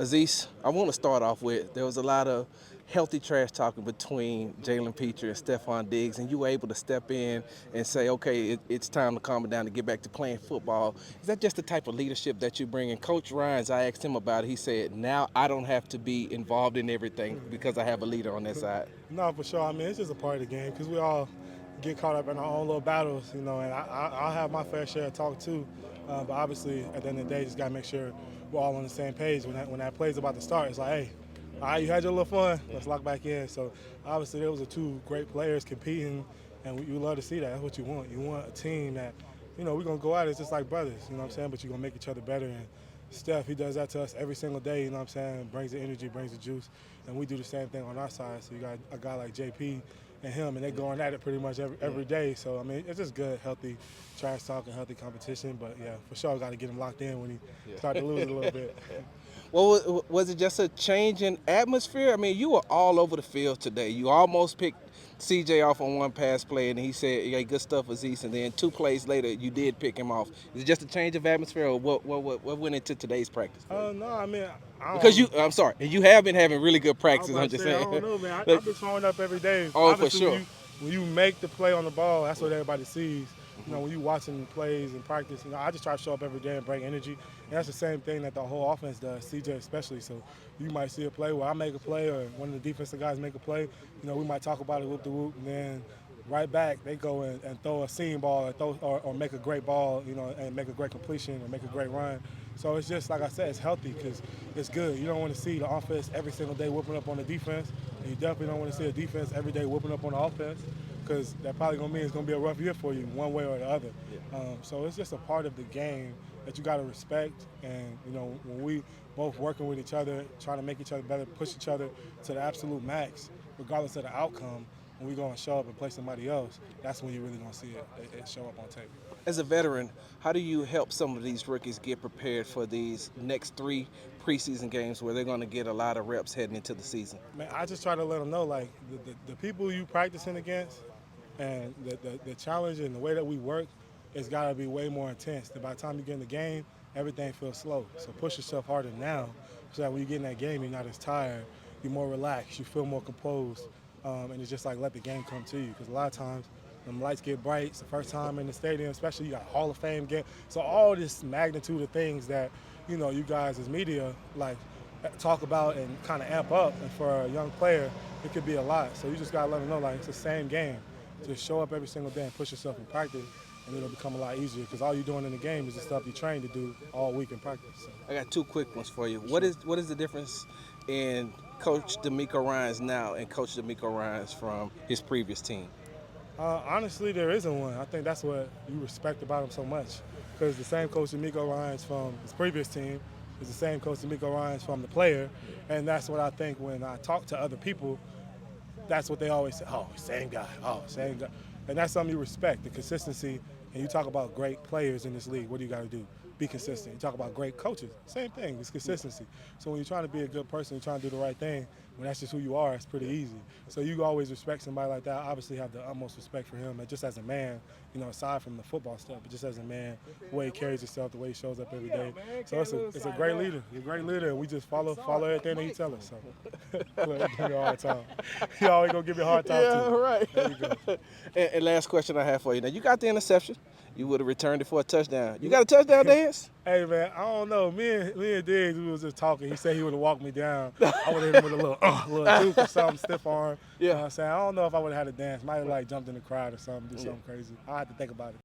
Azeez, I want to start off with there was a lot of healthy trash talking between Jalen Peter and Stephon Diggs, and you were able to step in and say, okay, it's time to calm it down to get back to playing football. Is that just the type of leadership that you bring? And Coach Ryan's, I asked him about it. He said, now I don't have to be involved in everything because I have a leader on that side. No, for sure. I mean, it's just a part of the game because we all get caught up in our own little battles, and I'll have my fair share of talk too. But obviously, at the end of the day, just gotta make sure we're all on the same page. When that play's about to start, it's like, hey, all right, you had your little fun. Let's lock back in. So obviously, there was two great players competing, and you love to see that. That's what you want. You want a team that, we're gonna go at it just like brothers. You know what I'm saying? But you're gonna make each other better. And Steph, he does that to us every single day. You know what I'm saying? Brings the energy, brings the juice, and we do the same thing on our side. So you got a guy like JP and him, and they're going at it pretty much every day. So I mean, it's just good, healthy trash talk and healthy competition. But yeah, for sure, got to get him locked in when he start to lose a little bit. Well, was it just a change in atmosphere? I mean, you were all over the field today. You almost picked CJ off on one pass play, and he said, "Yeah, good stuff, Azeez." And then 2 plays later, you did pick him off. Is it just a change of atmosphere, or what went into today's practice? No, I mean, Because I'm sorry, and you have been having really good practices. I'm just saying. I don't know, man. I've been showing up every day. Oh, Obviously, for sure. When you make the play on the ball, that's what everybody sees. When you watching plays and practice, I just try to show up every day and bring energy. And that's the same thing that the whole offense does, CJ especially. So you might see a play where I make a play or one of the defensive guys make a play. We might talk about it whoop the whoop, and then right back they go and throw a seam ball or make a great ball, and make a great completion or make a great run. So it's just, like I said, it's healthy because it's good. You don't want to see the offense every single day whooping up on the defense. And you definitely don't want to see a defense every day whooping up on the offense because that probably going to mean it's going to be a rough year for you one way or the other. So it's just a part of the game that you got to respect. And, when we both working with each other, trying to make each other better, push each other to the absolute max, regardless of the outcome, when we go and show up and play somebody else, that's when you're really going to see it show up on tape. As a veteran, how do you help some of these rookies get prepared for these next 3 preseason games where they're going to get a lot of reps heading into the season? Man, I just try to let them know, like, the people you practicing against and the challenge and the way that we work, it's got to be way more intense. By the time you get in the game, everything feels slow. So push yourself harder now so that when you get in that game, you're not as tired, you're more relaxed, you feel more composed, and it's just like let the game come to you. Because a lot of times, when the lights get bright, it's the first time in the stadium, especially you got Hall of Fame game. So all this magnitude of things that, you guys as media, like, talk about and kind of amp up. And for a young player, it could be a lot. So you just got to let them know, like, it's the same game. Just show up every single day and push yourself in practice, and it'll become a lot easier because all you're doing in the game is the stuff you train to do all week in practice. So. I got 2 quick ones for you. What is the difference in Coach DeMeco Ryans now and Coach DeMeco Ryans from his previous team? Honestly, there isn't one. I think that's what you respect about him so much because the same coach DeMeco Ryans from his previous team is the same coach DeMeco Ryans from the player, and that's what I think when I talk to other people, that's what they always say, oh, same guy, same guy. And that's something you respect, the consistency. And you talk about great players in this league, what do you got to do? Be consistent. You talk about great coaches, same thing, it's consistency. So when you're trying to be a good person, you're trying to do the right thing, when that's just who you are, it's pretty easy. So you always respect somebody like that. I obviously have the utmost respect for him, and just as a man, aside from the football stuff, but just as a man, the way he carries himself, the way he shows up every day. So it's a great leader. He's a great leader, and we just follow everything that he tells us. So give me a hard time. He always gonna give me a hard time Yeah, too. right. There you go. And last question I have for you. Now, you got the interception. You would have returned it for a touchdown. You got a touchdown dance? Hey, man, I don't know. Me and Diggs, we was just talking. He said he would have walked me down. I would have hit him with a little juke or something, stiff arm. Yeah. You know what I'm saying? I don't know if I would have had a dance. Might have, like, jumped in the crowd or something, do something crazy. I have to think about it.